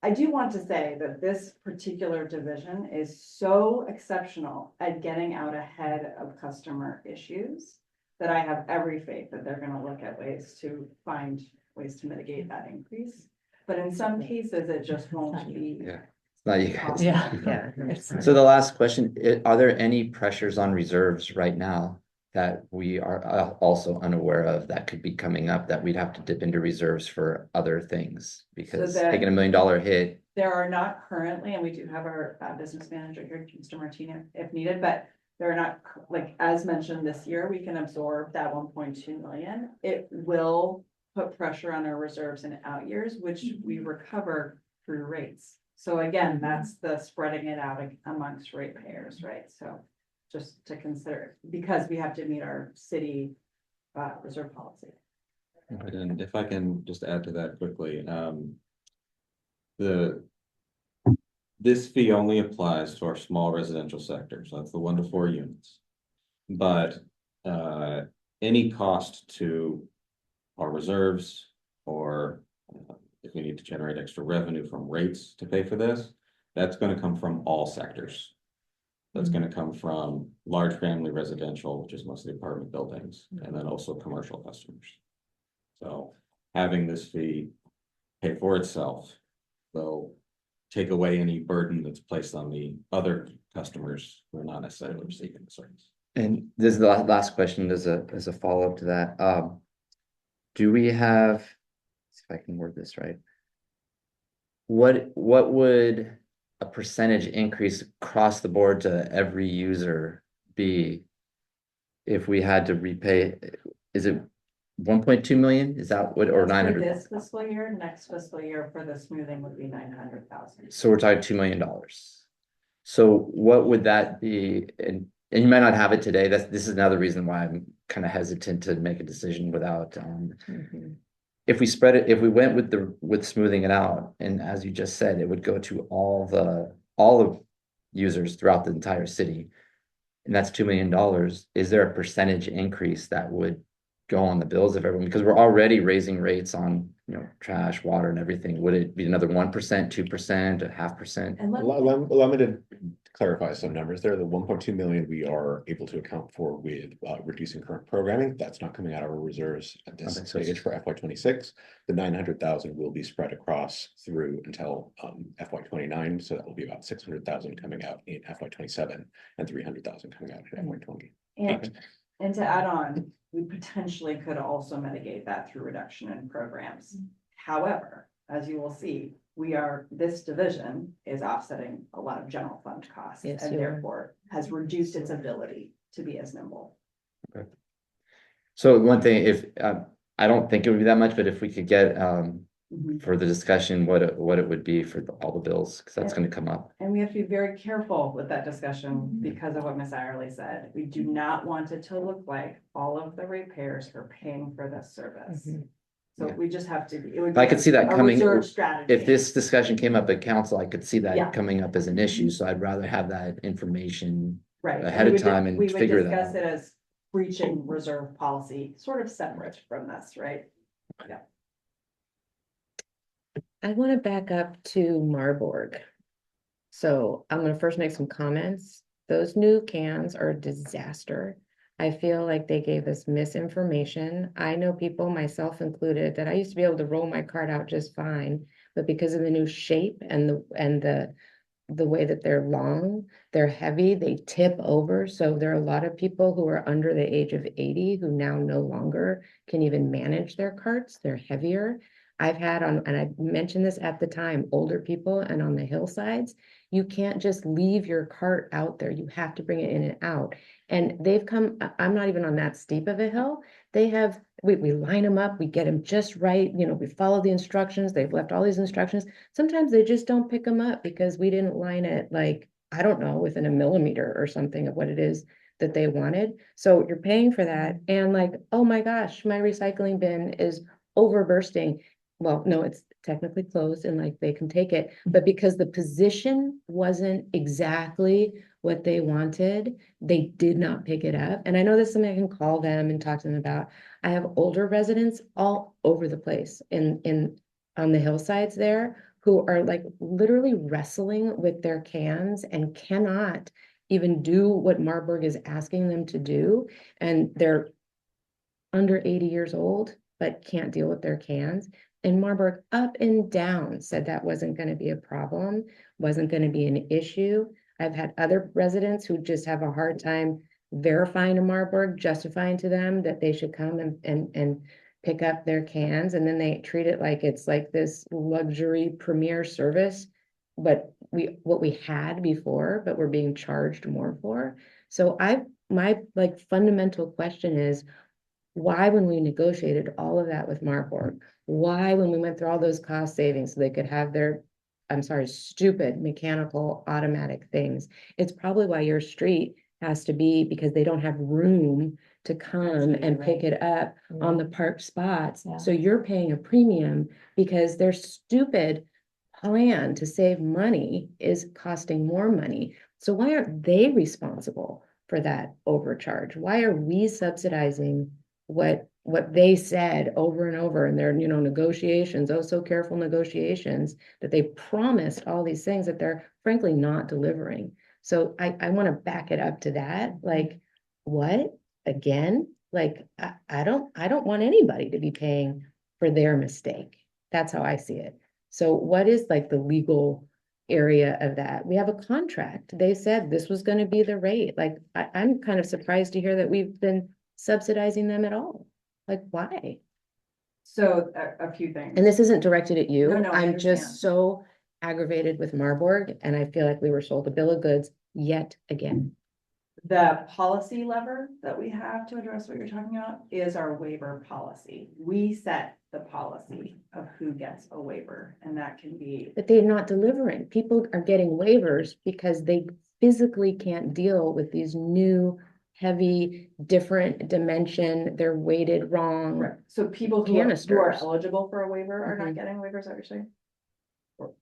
I do want to say that this particular division is so exceptional at getting out ahead of customer issues that I have every faith that they're gonna look at ways to find ways to mitigate that increase. But in some cases, it just won't be. Yeah. It's not you guys. Yeah. So the last question, are there any pressures on reserves right now that we are also unaware of that could be coming up that we'd have to dip into reserves for other things? Because that- taking $1 million hit, There are not currently, and we do have our business manager here, Mr. Martina, if needed, but there are not, like, as mentioned this year, we can absorb that 1.2 million. It will put pressure on our reserves in out years, which we recover through rates. So again, that's the spreading it out amongst ratepayers, right? So just to consider, because we have to meet our city reserve policy. And if I can just add to that quickly, this fee only applies to our small residential sector, so that's the 1 to 4 units. But any cost to our reserves, or if we need to generate extra revenue from rates to pay for this, that's gonna come from all sectors. That's gonna come from large family residential, which is mostly apartment buildings, and then also commercial customers. So having this fee pay for itself, though, take away any burden that's placed on the other customers who are not necessarily receiving the service. and this is the last question as a follow-up to that. Do we have, see if I can word this right. What would a percentage increase across the board to every user be if we had to repay? Is it 1.2 million? Is that what, or That's for 900? this fiscal year, next fiscal year for the smoothing would be 900,000. So we're talking $2 million. So what would that be? And you might not have it today. This is another reason why I'm kind of hesitant to make a decision without, Mhm. if we spread it, if we went with smoothing it out, and as you just said, it would go to all of users throughout the entire city. And that's $2 million. Is there a percentage increase that would go on the bills of everyone? Because we're already raising rates on, trash, water and everything. Would it be another 1%, 2%, a 0.5%? And Allow me to clarify some numbers there. The 1.2 million we are able to account for with reducing current programming. That's not coming out of our reserves at this Okay, so stage for FY26. The 900,000 will be spread across through until FY29. So that will be about 600,000 coming out in FY27 and 300,000 coming out in FY20. And to add on, we potentially could also mitigate that through reduction in programs. However, as you will see, this division is offsetting a lot of general fund costs Yes, and you are. therefore has reduced its ability to be as nimble. So one thing, if, I don't think it would be that much, but if we could get, for the discussion, what it would be for all the bills, because that's gonna come up. And we have to be very careful with that discussion because of what Ms. Irely said. We do not want it to look like all of the ratepayers are paying for this service. Mhm. So Yeah. we just have to, it would. I could see that a coming, reserve strategy. if this discussion came up at council, I could see Yeah. that coming up as an issue, so I'd rather have that information. Right. ahead of time and we would figure that discuss out. it as breaching reserve policy, sort of separate from this, right? I want to back up to Marburg. So I'm gonna first make some comments. Those new cans are a disaster. I feel like they gave us misinformation. I know people, myself included, that I used to be able to roll my cart out just fine, but because of the new shape and the way that they're long, they're heavy, they tip over. So there are a lot of people who are under the age of 80 who now no longer can even manage their carts. They're heavier. I've had and I mentioned this at the time, older people and on the hillsides, you can't just leave your cart out there. You have to bring it in and out. And they've come, I'm not even on that steep of a hill. They have, we line them up, we get them just right. We follow the instructions. They've left all these instructions. Sometimes they just don't pick them up because we didn't line it like, I don't know, within a millimeter or something of what it is that they wanted. So you're paying for that. And like, oh my gosh, my recycling bin is over bursting. Well, no, it's technically closed and like they can take it, but because the position wasn't exactly what they wanted, they did not pick it up. And I know that's something I can call them and talk to them about. I have older residents all over the place on the hillsides there who are like literally wrestling with their cans and cannot even do what Marburg is asking them to do. And they're under 80 years old, but can't deal with their cans. And Marburg up and down said that wasn't going to be a problem, wasn't going to be an issue. I've had other residents who just have a hard time verifying to Marburg, justifying to them that they should come and pick up their cans, and then they treat it like it's like this luxury premier service. But what we had before, but we're being charged more for. So my like fundamental question is, why, when we negotiated all of that with Marburg, why, when we went through all those cost savings, so they could have their, I'm sorry, stupid mechanical automatic things, it's probably why your street has to be, because they don't have room to come Absolutely and pick right. it up on the park spots. Yeah. So you're paying a premium because their stupid plan to save money is costing more money. So why aren't they responsible for that overcharge? Why are we subsidizing what they said over and over in their, negotiations, oh, so careful negotiations, that they promised all these things that they're frankly not delivering? So I want to back it up to that. Like, what? Again? Like, I don't want anybody to be paying for their mistake. That's how I see it. So what is like the legal area of that? We have a contract. They said this was going to be the rate. Like, I'm kind of surprised to hear that we've been subsidizing them at all. Like, why? So a few things. And this isn't directed at you. No, no, I I'm understand. just so aggravated with Marburg, and I feel like we were sold a bill of goods yet again. The policy lever that we have to address what you're talking about is our waiver policy. We set the policy of who gets a waiver, and that can be, But they're not delivering. People are getting waivers because they physically can't deal with these new, heavy, different dimension, they're weighted wrong. so people who are Canisters. eligible for a waiver are not Mhm. getting waivers, obviously.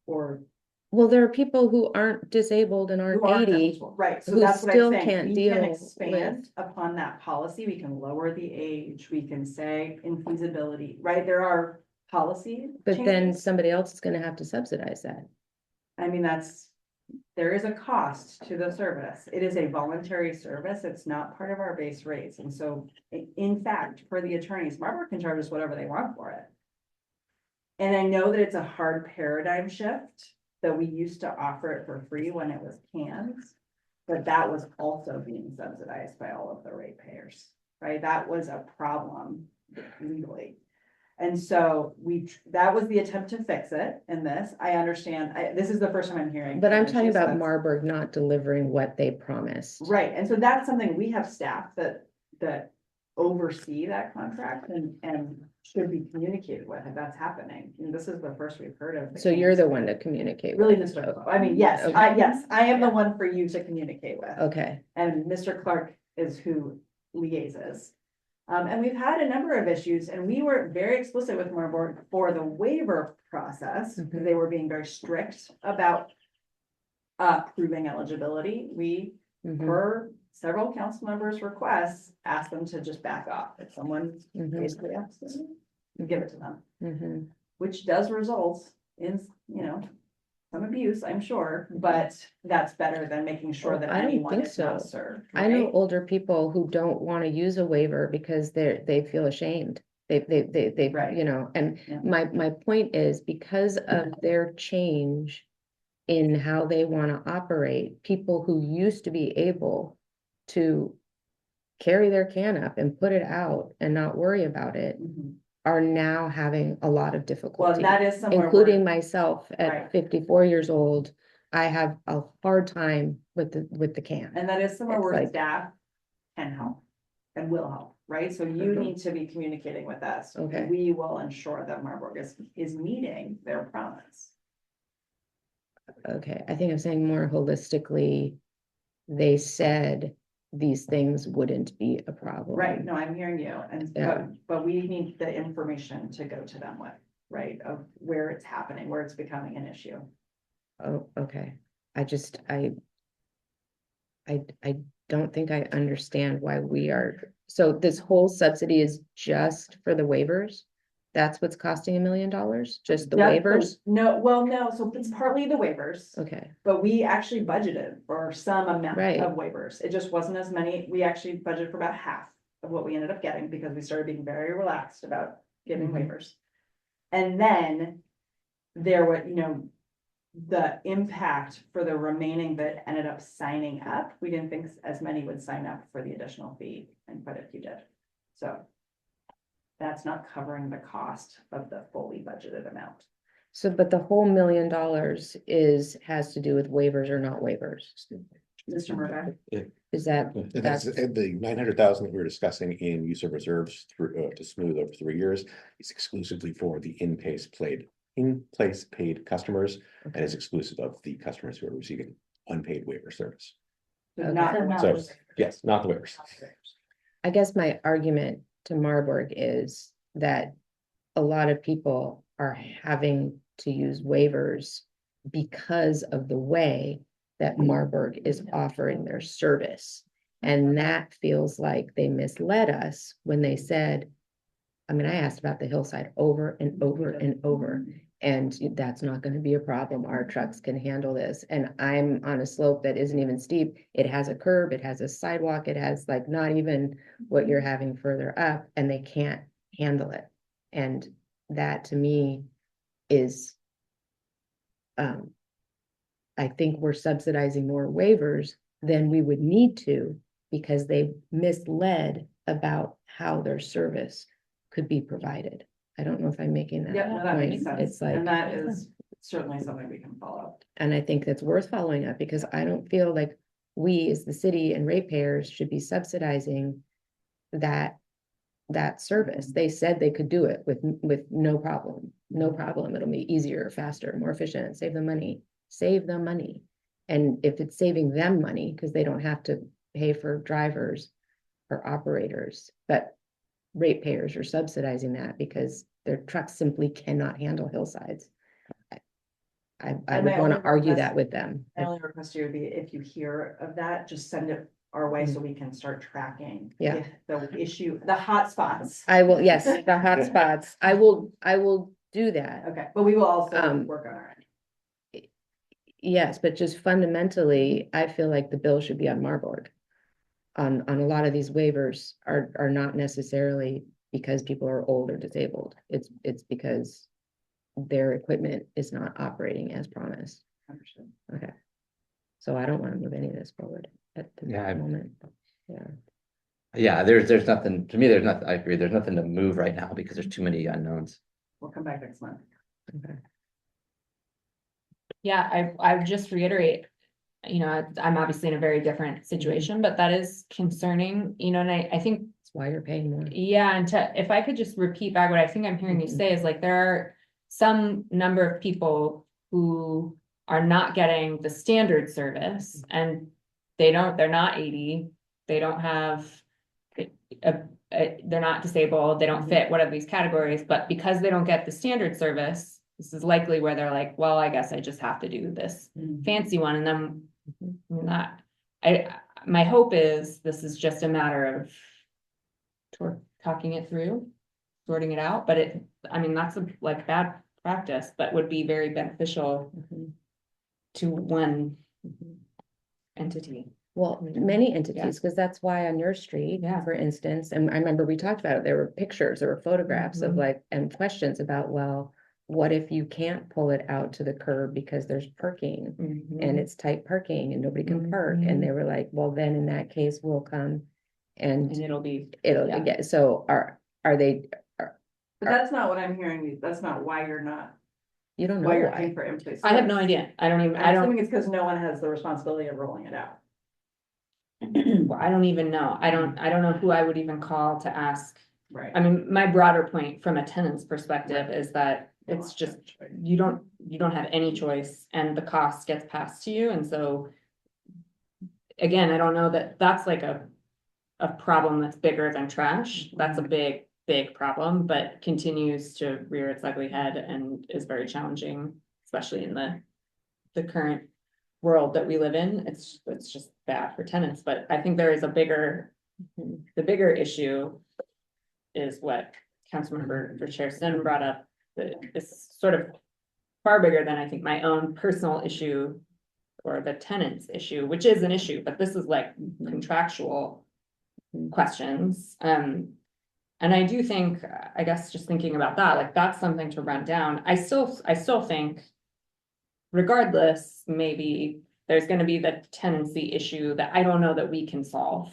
Or Well, there are people who aren't disabled and who aren't aren't 80. eligible, right, so who that's what I'm still saying. can't We deal can with- expand upon that policy. We can lower the age, we can say infeasibility, right? There are policy But then changes. somebody else is gonna have to subsidize that. I mean, there is a cost to the service. It is a voluntary service. It's not part of our base rates. And so in fact, for the attorneys, Marburg can charge us whatever they want for it. And I know that it's a hard paradigm shift, that we used to offer it for free when it was cans. But that was also being subsidized by all of the ratepayers, right? That was a problem legally. And so that was the attempt to fix it in this. I understand, this is the first time I'm hearing. But I'm issues, talking about that's- Marburg not delivering what they promised. Right, and so that's something we have staff that oversee that contract and should be communicated with if that's happening. And this is the first we've heard of. So you're the one to communicate Really, with. Mr. Clark. I mean, yes, I am the one for you to communicate with. Okay, And Mr. Clark is who liaises. And we've had a number of issues, and we were very explicit with Marburg for the waiver process, because Mhm. they were being very strict about proving eligibility. We, mhm, per several council members' requests, asked them to just back off. If someone mhm, basically asks them, you give it to them, mhm. which does result in, some abuse, I'm sure, but that's better than making sure Oh, that I don't anyone think is not so. served. I know right? older people who don't want to use a waiver because they feel ashamed. They, Right. and Yeah. my point is, because of their change in how they want to operate, people who used to be able to carry their can up and put it out and not worry about it Mhm. are now having a lot of Well, difficulty, that is somewhere. including myself Right. at 54 years old. I have a hard time with the can. And that is somewhere It's where like- staff can help and will help, right? So you Mhm. need to be communicating with us. Okay. We will ensure that Marburg is meeting their promise. Okay, I think I'm saying more holistically, they said these things wouldn't be a problem. Right, no, I'm hearing you, and, Yeah. but we need the information to go to them with, right, of where it's happening, where it's becoming an issue. Oh, okay. I don't think I understand why we are, so this whole subsidy is just for the waivers? That's what's costing $1 million? Just the waivers? No, well, no, so it's partly the waivers, Okay, but we actually budgeted for some amount Right. of waivers. It just wasn't as many. We actually budgeted for about half of what we ended up getting because we started being very relaxed about giving Mhm. waivers. And then there were, the impact for the remaining that ended up signing up, we didn't think as many would sign up for the additional fee, and quite a few did. So that's not covering the cost of the fully budgeted amount. So, but the whole $1 million has to do with waivers or not waivers. Mr. Murbaugh? Is that, That's that's, the 900,000 that we were discussing in use of reserves through to smooth over 3 years is exclusively for the in-place paid customers, and is exclusive of the customers who are receiving unpaid waiver service. So not the So, ones- yes, not the waivers. I guess my argument to Marburg is that a lot of people are having to use waivers because of the way that Marburg is offering their service. And that feels like they misled us when they said, I mean, I asked about the hillside over and over and over, and that's not gonna be a problem. Our trucks can handle this. And I'm on a slope that isn't even steep. It has a curb, it has a sidewalk, it has like not even what you're having further up, and they can't handle it. And that to me is, I think we're subsidizing more waivers than we would need to, because they misled about how their service could be provided. I don't know if I'm making that Yeah, no, that makes point. sense. It's like, And that is certainly something we can follow. and I think that's worth following up, because I don't feel like we as the city and ratepayers should be subsidizing that service. They said they could do it with no problem, no problem. It'll be easier, faster, more efficient, save the money. And if it's saving them money, because they don't have to pay for drivers or operators, but ratepayers are subsidizing that because their trucks simply cannot handle hillsides. I And would my want to only argue request- that with them. My only request to you would be, if you hear of that, just send it our way so we can start tracking. Yeah. if the issue, the hot spots. I will, yes, the hot spots. I will do that. Okay, but we will also Um, work on our end. Yes, but just fundamentally, I feel like the bill should be on Marburg. On a lot of these waivers are not necessarily because people are old or disabled. It's because their equipment is not operating as promised. Understood. Okay. So I don't want to move any of this forward at the Yeah, I- moment. Yeah. Yeah, there's nothing, to me, there's nothing, I agree, there's nothing to move right now because there's too many unknowns. We'll come back next month. Okay. Yeah, I would just reiterate, you know, I'm obviously in a very different situation, but that is concerning, you know, and I think, That's why you're paying more. yeah, and if I could just repeat back what I think I'm hearing you Mhm. say is like, there are some number of people who are not getting the standard service and they're not 80, they don't have they're not disabled, they don't fit one of these categories, but because they don't get the standard service, this is likely where they're like, well, I guess I just have to do this fancy one, and then my hope is this is just a matter of talking it through, sorting it out, but I mean, that's like bad practice, but would be very beneficial Mhm. to one entity. Well, many entities, because that's why on your street, Yeah. for instance, and I remember we talked about it, there were pictures, there were photographs of Mhm. like, and questions about, well, what if you can't pull it out to the curb because there's parking and it's tight parking and nobody can park? Mhm. And they were like, well, then in that case, we'll come And and it'll be, it'll yeah. get, so are they, But that's not what I'm hearing you, that's not why you're not, you don't know why you're why. paying for in-place. I have no service. idea, I I'm don't, assuming it's because no one has the responsibility of rolling it out. well, I don't even know, I don't know who I would even call to ask. Right. I mean, my broader point from a tenant's perspective is that it's just, you don't have any choice and the cost gets passed to you, and so. Again, I don't know that that's like a problem that's bigger than trash, that's a big problem, but continues to rear its ugly head and is very challenging, especially in the current world that we live in. It's just bad for tenants, but I think there is the bigger issue is what Councilmember for Chair Sin brought up, that is sort of far bigger than I think my own personal issue or the tenant's issue, which is an issue, but this is like contractual questions. And I do think, I guess just thinking about that, like that's something to run down. I still think regardless, maybe there's gonna be the tenancy issue that I don't know that we can solve.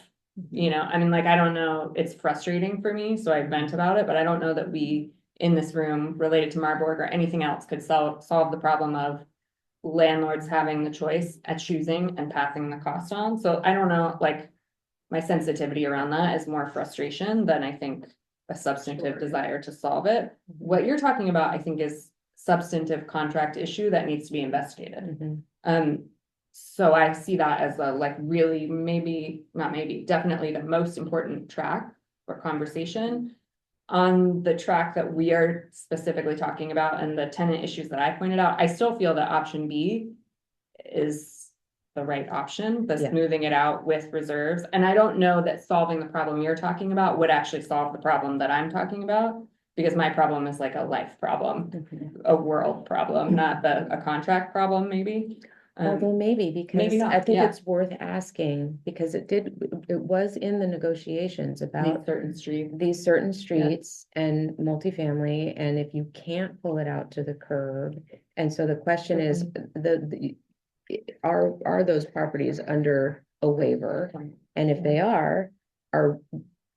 You know, I mean, like, I don't know, it's frustrating for me, so I vent about it, but I don't know that we in this room related to Marburg or anything else could solve the problem of landlords having the choice at choosing and passing the cost on. So I don't know, like, my sensitivity around that is more frustration than I think a substantive desire to solve it. What you're talking about, I think, is substantive contract issue that needs to be investigated. Mhm. So I see that as a, like, really, maybe, not maybe, definitely the most important track for conversation. On the track that we are specifically talking about and the tenant issues that I pointed out, I still feel that option B is the right option, the Yeah. smoothing it out with reserves. And I don't know that solving the problem you're talking about would actually solve the problem that I'm talking about. Because my problem is like a life problem, Mhm. a world problem, not a contract problem, maybe. Although maybe, because maybe I not, think yeah. it's worth asking, because it was in the negotiations These about certain streets. these certain streets and multifamily, and if you can't pull it out to the curb. And so the question is, are those properties under a waiver? And if they are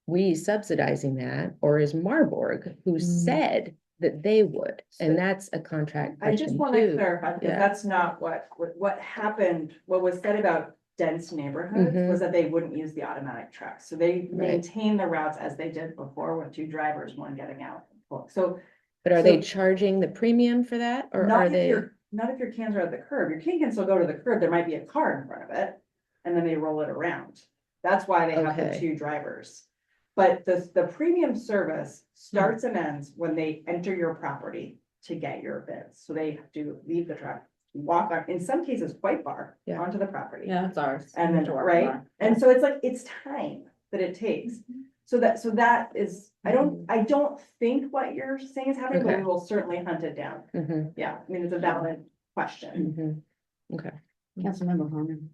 we subsidizing that, or is Marburg, who said that they would? And that's a contract I just question want to too. clarify, because Yeah. that's not what happened, what was said about dense neighborhoods Mhm. was that they wouldn't use the automatic trucks. So they Right. maintain the routes as they did before with two drivers, one getting out. So But are they So- charging the premium for that, or not are if they? not if your cans are at the curb. Your can still go to the curb. There might be a car in front of it, and then they roll it around. That's why they have the Okay. two drivers. But the premium service starts and ends when they enter your property to get your bids. So they have to leave the truck, walk on, in some cases, quite far Yeah. onto the property. Yeah, it's ours. And then, right? And so it's like, it's time that it takes. So that is, I don't think what you're saying is happening, but we Okay. will certainly hunt it down. Mhm, Yeah, I mean, it's a valid question. mhm. Okay. Councilmember Harmon,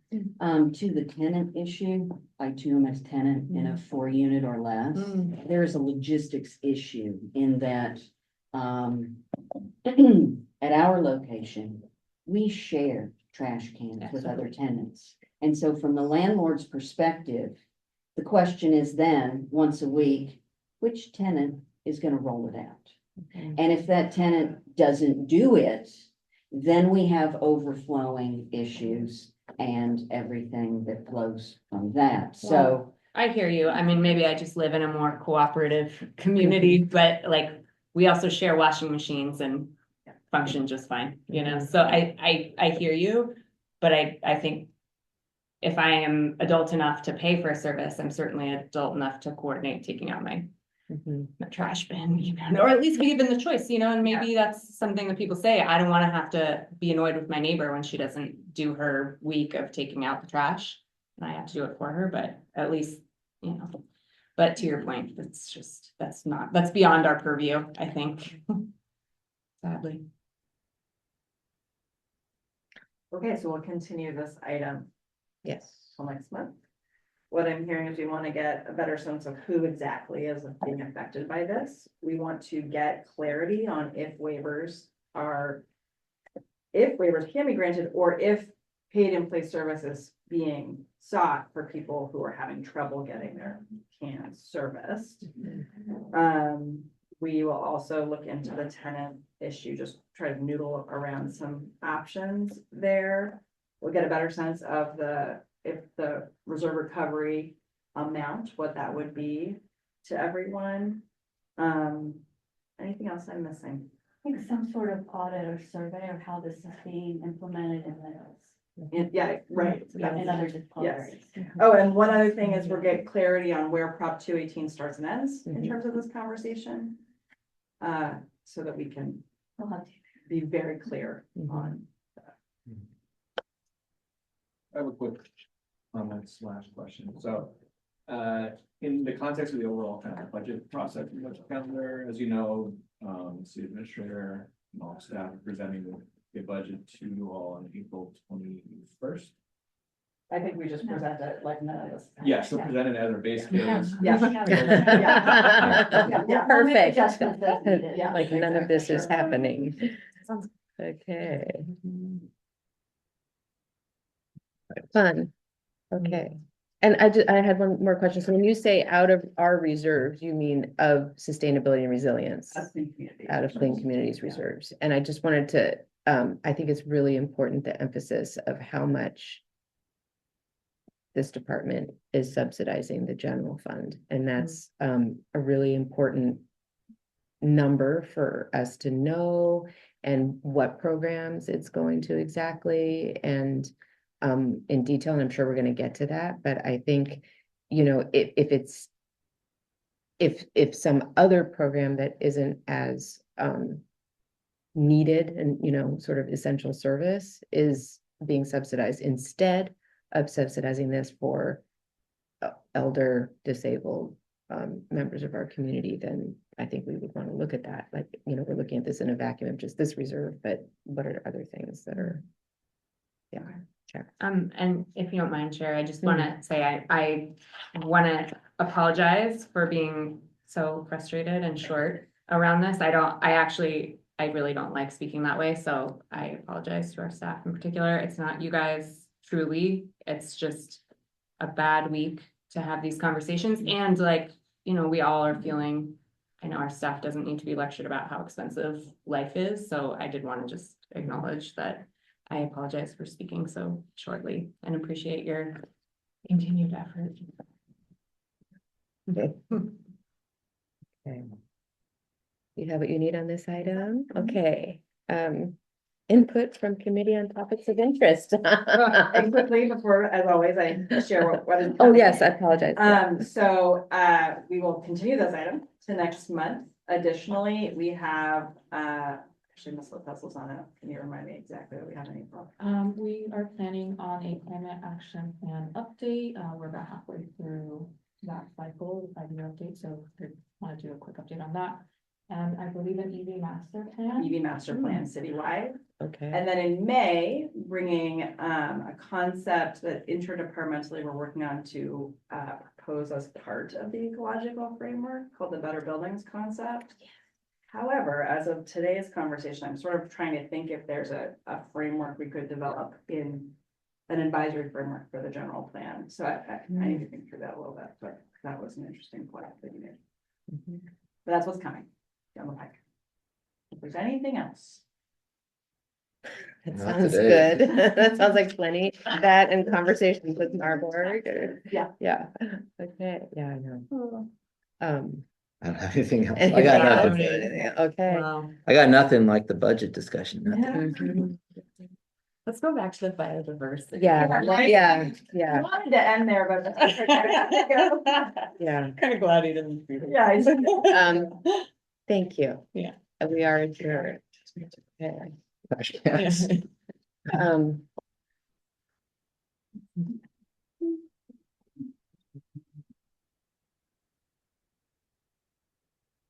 to the tenant issue, I too am a tenant in a 4-unit or less. Mm. There is a logistics issue in that, at our location, we share trash cans with other tenants. And so from the landlord's perspective, the question is then, once a week, which tenant is gonna roll it out? Okay. And if that tenant doesn't do it, then we have overflowing issues and everything that flows from that. So I hear you. I mean, maybe I just live in a more cooperative community, but like, we also share washing machines and function just fine, you know? So I hear you, but I think if I am adult enough to pay for a service, I'm certainly adult enough to coordinate taking out my Mhm. trash bin, you know, or at least be given the choice, you know, and maybe that's something that people say, I don't wanna have to be annoyed with my neighbor when she doesn't do her week of taking out the trash. And I have to do it for her, but at least, you know, but to your point, that's beyond our purview, I think. Sadly. Okay, so we'll continue this item Yes. till next month. What I'm hearing is we want to get a better sense of who exactly is being affected by this. We want to get clarity on if waivers can be granted, or if paid in place service is being sought for people who are having trouble getting their cans serviced. We will also look into the tenant issue, just try to noodle around some options there. We'll get a better sense of if the reserve recovery amount, what that would be to everyone. Anything else I'm missing? I think some sort of audit or survey of how this is being implemented in Yeah, right. in other distilleries. Oh, and one other thing is we're getting clarity on where Prop 218 starts and ends in Mhm. terms of this conversation. So that we can We'll have to- be very clear Mhm. on. I have a quick comment/question. So, in the context of the overall kind of budget process, and budget calendar, as you know, city administrator and all staff are presenting a budget to you all on April 21st. I think we just present it like none of this. Yeah, so presented as our base case. Yeah. Yeah. We'll make Perfect. adjustments as needed. Yeah. Like none of this is Exactly. happening. Sounds- Okay. Fun. Okay. And I had one more question. So when you say out of our reserves, you mean of sustainability and resilience? Out of Clean Communities reserves. And I just wanted to, I think it's really important, the emphasis of how much this department is subsidizing the general fund. And that's a really important number for us to know, and what programs it's going to exactly, and in detail, and I'm sure we're gonna get to that, but I think, you know, if some other program that isn't as needed and, you know, sort of essential service is being subsidized instead of subsidizing this for elder disabled members of our community, then I think we would want to look at that. Like, you know, we're looking at this in a vacuum of just this reserve, but what are other things that are, yeah. Check. And if you don't mind, Chair, I just wanna say, I wanna apologize for being so frustrated and short around this. I really don't like speaking that way, so I apologize to our staff in particular. It's not you guys truly, it's just a bad week to have these conversations, and like, you know, we all are feeling, I know our staff doesn't need to be lectured about how expensive life is, so I did wanna just acknowledge that. I apologize for speaking so shortly and appreciate your continued effort. Okay. Okay. You have what you need on this item? Okay. Input from committee on topics of interest. And quickly, before, as always, I share what is. Oh, yes, I apologize. We will continue this item to next month. Additionally, we have, actually, Ms. Lopez on it. Can you remind me exactly what we have in April? We are planning on a climate action plan update. We're about halfway through that cycle, the 5-year update, so we want to do a quick update on that. And I believe an EV master plan. EV master plan citywide. Okay. And then in May, bringing a concept that interdepartmentally we're working on to propose as part of the ecological framework called the Better Buildings concept. However, as of today's conversation, I'm sort of trying to think if there's a framework we could develop in an advisory framework for the general plan. So I need to think through that a little bit, but that was an interesting point that you made. But that's what's coming down the pike. If there's anything else. That Not sounds today. good. That sounds like plenty. That and conversations with Marburg. Yeah. Yeah. Okay. Yeah, I know. I don't have anything else. I Anything got else? nothing. Okay. Wow. I got nothing like the budget discussion. Nothing. Mhm. Let's go back to the biodiversity. Yeah, right? yeah, I yeah, wanted to end there, but. yeah. Kind of glad he didn't. Yeah. Thank you. Yeah. We are adjourned. Okay. Yes.